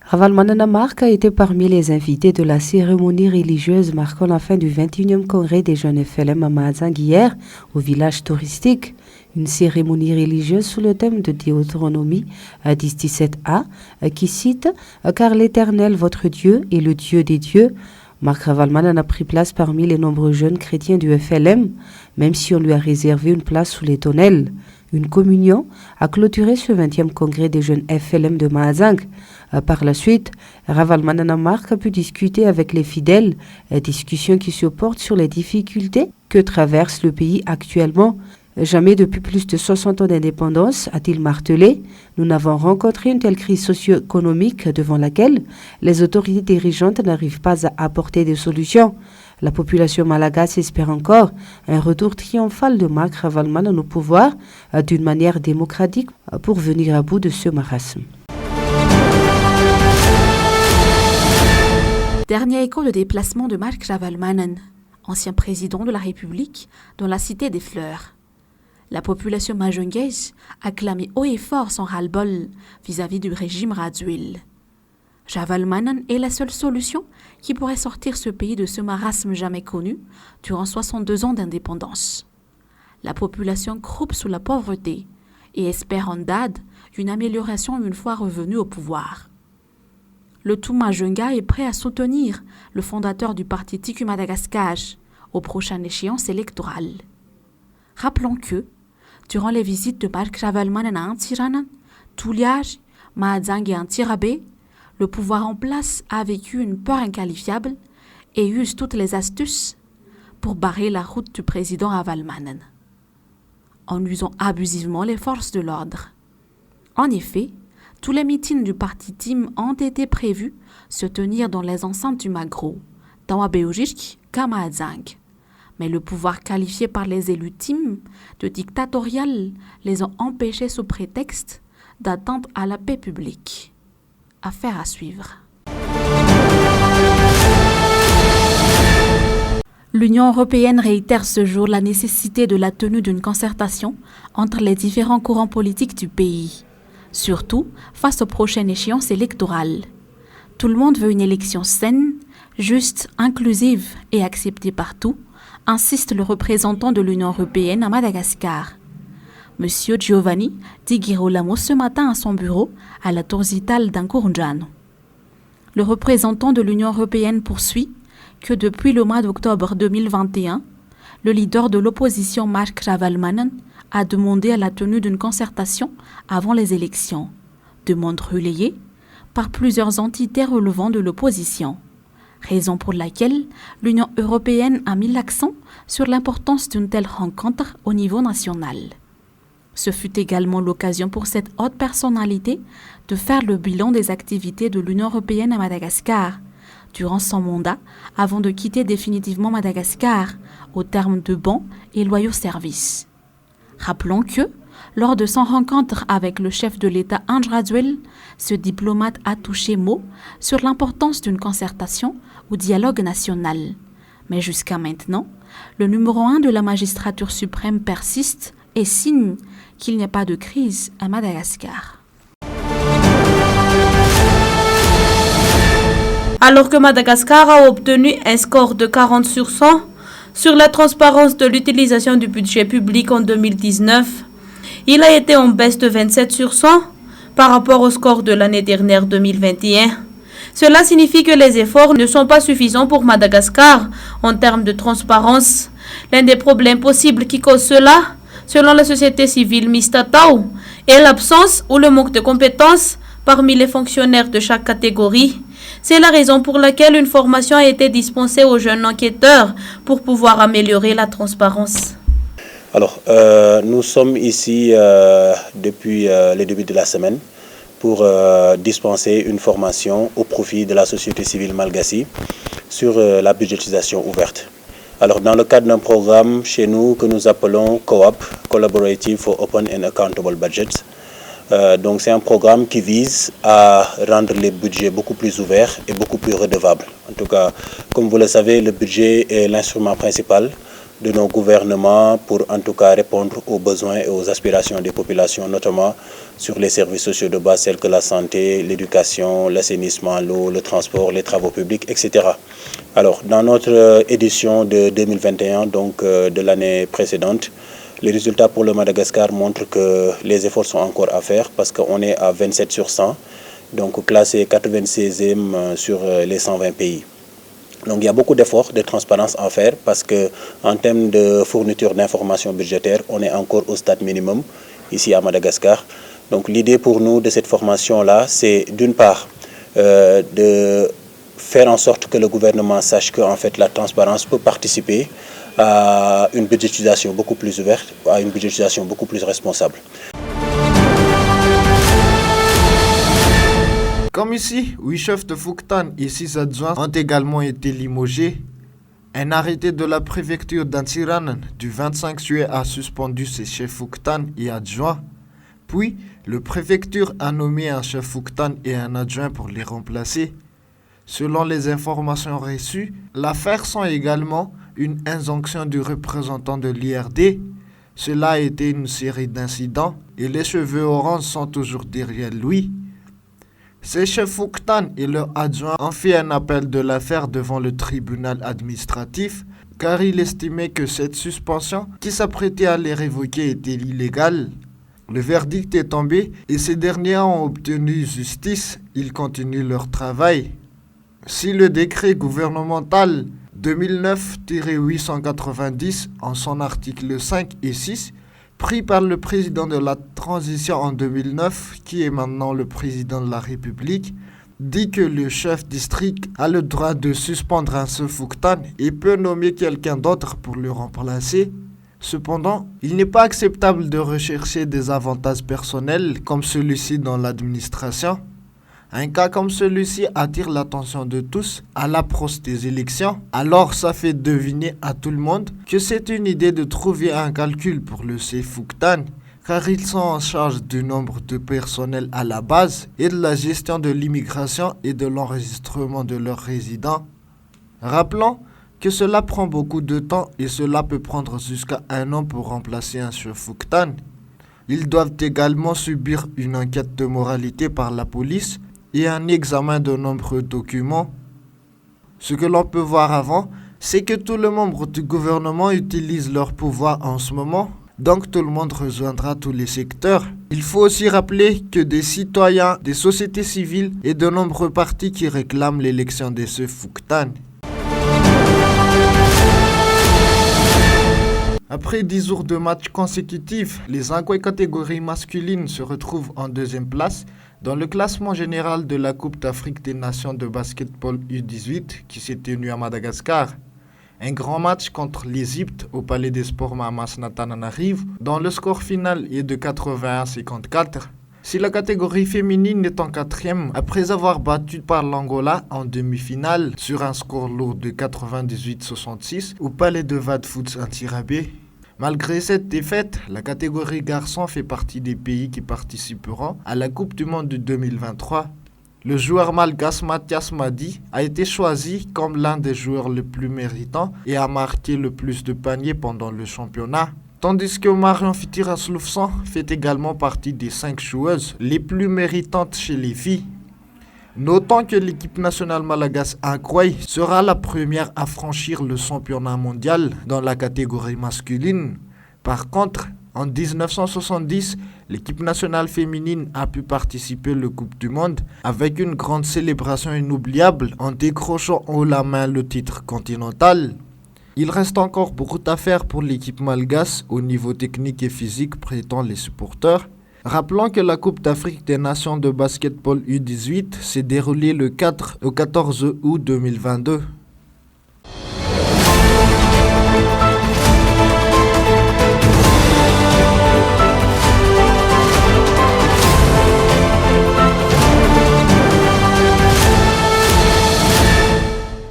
Ravalomanana Mark a été parmi les invités de la cérémonie religieuse marquant la fin du 21e congrès des jeunes FLM à Mahazang hier, au village touristique. Une cérémonie religieuse sous le thème de Deutéronomie 17a qui cite « Car l'Éternel, votre Dieu, est le Dieu des dieux ». Mark Ravalomanana a pris place parmi les nombreux jeunes chrétiens du FLM, même si on lui a réservé une place sous les tonnelles. Une communion a clôturé ce 20e congrès des jeunes FLM de Mahazang. Par la suite, Ravalomanana Mark a pu discuter avec les fidèles, discussion qui se porte sur les difficultés que traverse le pays actuellement. Jamais depuis plus de 60 ans d'indépendance, a-t-il martelé, nous n'avons rencontré une telle crise socio-économique devant laquelle les autorités dirigeantes n'arrivent pas à apporter des solutions. La population malagasy espère encore un retour triomphal de Mark Ravalomanana au pouvoir d'une manière démocratique pour venir à bout de ce marasme. Dernier écho de déplacement de Mark Ravalomanana, ancien président de la République, dans la Cité des Fleurs. La population mahajongaise a clamé haut et fort son ras-le-bol vis-à-vis du régime Radziwiłł. Ravalomanana est la seule solution qui pourrait sortir ce pays de ce marasme jamais connu durant 62 ans d'indépendance. La population croupe sous la pauvreté et espère en date une amélioration une fois revenu au pouvoir. Le tout Mahajonga est prêt à soutenir le fondateur du parti Tiku Madagascar aux prochaines échéances électorales. Rappelons que, durant les visites de Mark Ravalomanana à Antsiranana, Toliara, Mahajang et Antsirabe, le pouvoir en place a vécu une peur inqualifiable et use toutes les astuces pour barrer la route du président Ravalomanana, en usant abusivement les forces de l'ordre. En effet, tous les meetings du parti TIM ont été prévus se tenir dans les enceintes du Magro, tant à Beojic qu'à Mahajang. Mais le pouvoir qualifié par les élus TIM de dictatorial les ont empêchés sous prétexte d'atteinte à la paix publique. Affaire à suivre. L'Union européenne réitère ce jour la nécessité de la tenue d'une concertation entre les différents courants politiques du pays, surtout face aux prochaines échéances électorales. Tout le monde veut une élection saine, juste, inclusive et acceptée par tous, insiste le représentant de l'Union européenne à Madagascar. Monsieur Giovanni Di Girolamo ce matin à son bureau à la Tour Zital d'Ankourndjano. Le représentant de l'Union européenne poursuit que depuis le mois d'octobre 2021, le leader de l'opposition Mark Ravalomanana a demandé à la tenue d'une concertation avant les élections, demande relayée par plusieurs entités relevant de l'opposition. Raison pour laquelle l'Union européenne a mis l'accent sur l'importance d'une telle rencontre au niveau national. Ce fut également l'occasion pour cette haute personnalité de faire le bilan des activités de l'Union européenne à Madagascar durant son mandat avant de quitter définitivement Madagascar au terme de bons et loyaux services. Rappelons que, lors de son rencontre avec le chef de l'État Andry Radziwiłł, ce diplomate a touché mot sur l'importance d'une concertation au dialogue national. Mais jusqu'à maintenant, le numéro 1 de la magistrature suprême persiste et signe qu'il n'y a pas de crise à Madagascar. Alors que Madagascar a obtenu un score de 40 sur 100 sur la transparence de l'utilisation du budget public en 2019, il a été en baisse de 27 sur 100 par rapport au score de l'année dernière 2021. Cela signifie que les efforts ne sont pas suffisants pour Madagascar en termes de transparence. L'un des problèmes possibles qui cause cela, selon la société civile Mistatao, est l'absence ou le manque de compétences parmi les fonctionnaires de chaque catégorie. C'est la raison pour laquelle une formation a été dispensée aux jeunes enquêteurs pour pouvoir améliorer la transparence. Alors, nous sommes ici depuis le début de la semaine pour dispenser une formation au profit de la société civile malgasie sur la budgétisation ouverte. Alors, dans le cadre d'un programme chez nous que nous appelons COOP, Collaborative for Open and Accountable Budgets. Donc, c'est un programme qui vise à rendre les budgets beaucoup plus ouverts et beaucoup plus redevables. En tout cas, comme vous le savez, le budget est l'instrument principal de nos gouvernements pour en tout cas répondre aux besoins et aux aspirations des populations, notamment sur les services sociaux de base tels que la santé, l'éducation, l'assainissement, l'eau, le transport, les travaux publics, etc. Alors, dans notre édition de 2021, donc de l'année précédente, les résultats pour le Madagascar montrent que les efforts sont encore à faire parce qu'on est à 27 sur 100, donc classé 96e sur les 120 pays. Donc il y a beaucoup d'efforts de transparence à faire parce qu'en termes de fourniture d'informations budgétaires, on est encore au stade minimum ici à Madagascar. Donc l'idée pour nous de cette formation-là, c'est d'une part de faire en sorte que le gouvernement sache que en fait, la transparence peut participer à une budgétisation beaucoup plus ouverte, à une budgétisation beaucoup plus responsable. Comme ici, 8 chefs de Fouktane et 6 adjoints ont également été limogés. Un arrêté de la préfecture d'Antiranan du 25 juillet a suspendu ces chefs Fouktane et adjoints. Puis, le préfecture a nommé un chef Fouktane et un adjoint pour les remplacer. Selon les informations reçues, l'affaire sent également une injonction du représentant de l'IRD. Cela a été une série d'incidents et les cheveux orange sont toujours derrière lui. Ces chefs Fouktane et leurs adjoints ont fait un appel de l'affaire devant le tribunal administratif car il estimait que cette suspension qui s'apprêtait à les révoquer était illégale. Le verdict est tombé et ces derniers ont obtenu justice. Ils continuent leur travail. Si le décret gouvernemental 2009-890 en son article 5 et 6 pris par le président de la transition en 2009, qui est maintenant le président de la République, dit que le chef district a le droit de suspendre un chef Fouktane et peut nommer quelqu'un d'autre pour le remplacer. Cependant, il n'est pas acceptable de rechercher des avantages personnels comme celui-ci dans l'administration. Un cas comme celui-ci attire l'attention de tous à l'approche des élections, alors ça fait deviner à tout le monde que c'est une idée de trouver un calcul pour le chef Fouktane, car ils sont en charge du nombre de personnel à la base et de la gestion de l'immigration et de l'enregistrement de leurs résidents. Rappelons que cela prend beaucoup de temps et cela peut prendre jusqu'à 1 an pour remplacer un chef Fouktane. Ils doivent également subir une enquête de moralité par la police et un examen de nombreux documents. Ce que l'on peut voir avant, c'est que tous les membres du gouvernement utilisent leur pouvoir en ce moment, donc tout le monde rejoindra tous les secteurs. Il faut aussi rappeler que des citoyens, des sociétés civiles et de nombreux partis qui réclament l'élection de ce Fouktane. Après 10 jours de matchs consécutifs, les Ankoy catégorie masculine se retrouvent en 2e place dans le classement général de la Coupe d'Afrique des Nations de basketball U18 qui s'est tenue à Madagascar. Un grand match contre l'Égypte au Palais des Sports Mahamasnatananarivo dont le score final est de 81-54. Si la catégorie féminine est en 4e après avoir battu par l'Angola en demi-finale sur un score lourd de 98-66 au Palais de Vadfoot Antirabé. Malgré cette défaite, la catégorie garçon fait partie des pays qui participeront à la Coupe du Monde de 2023. Le joueur malgache Mathias Madi a été choisi comme l'un des joueurs les plus méritants et a marqué le plus de paniers pendant le championnat. Tandis que Marion Fitiras-Loufsan fait également partie des 5 joueuses les plus méritantes chez les filles. Notons que l'équipe nationale malagasy Ankoy sera la première à franchir le championnat mondial dans la catégorie masculine. Par contre, en 1970, l'équipe nationale féminine a pu participer à la Coupe du Monde avec une grande célébration inoubliable en décrochant haut la main le titre continental. Il reste encore beaucoup à faire pour l'équipe malgache au niveau technique et physique, prétendent les supporters. Rappelons que la Coupe d'Afrique des Nations de basketball U18 s'est déroulée le 4 au 14 août 2022.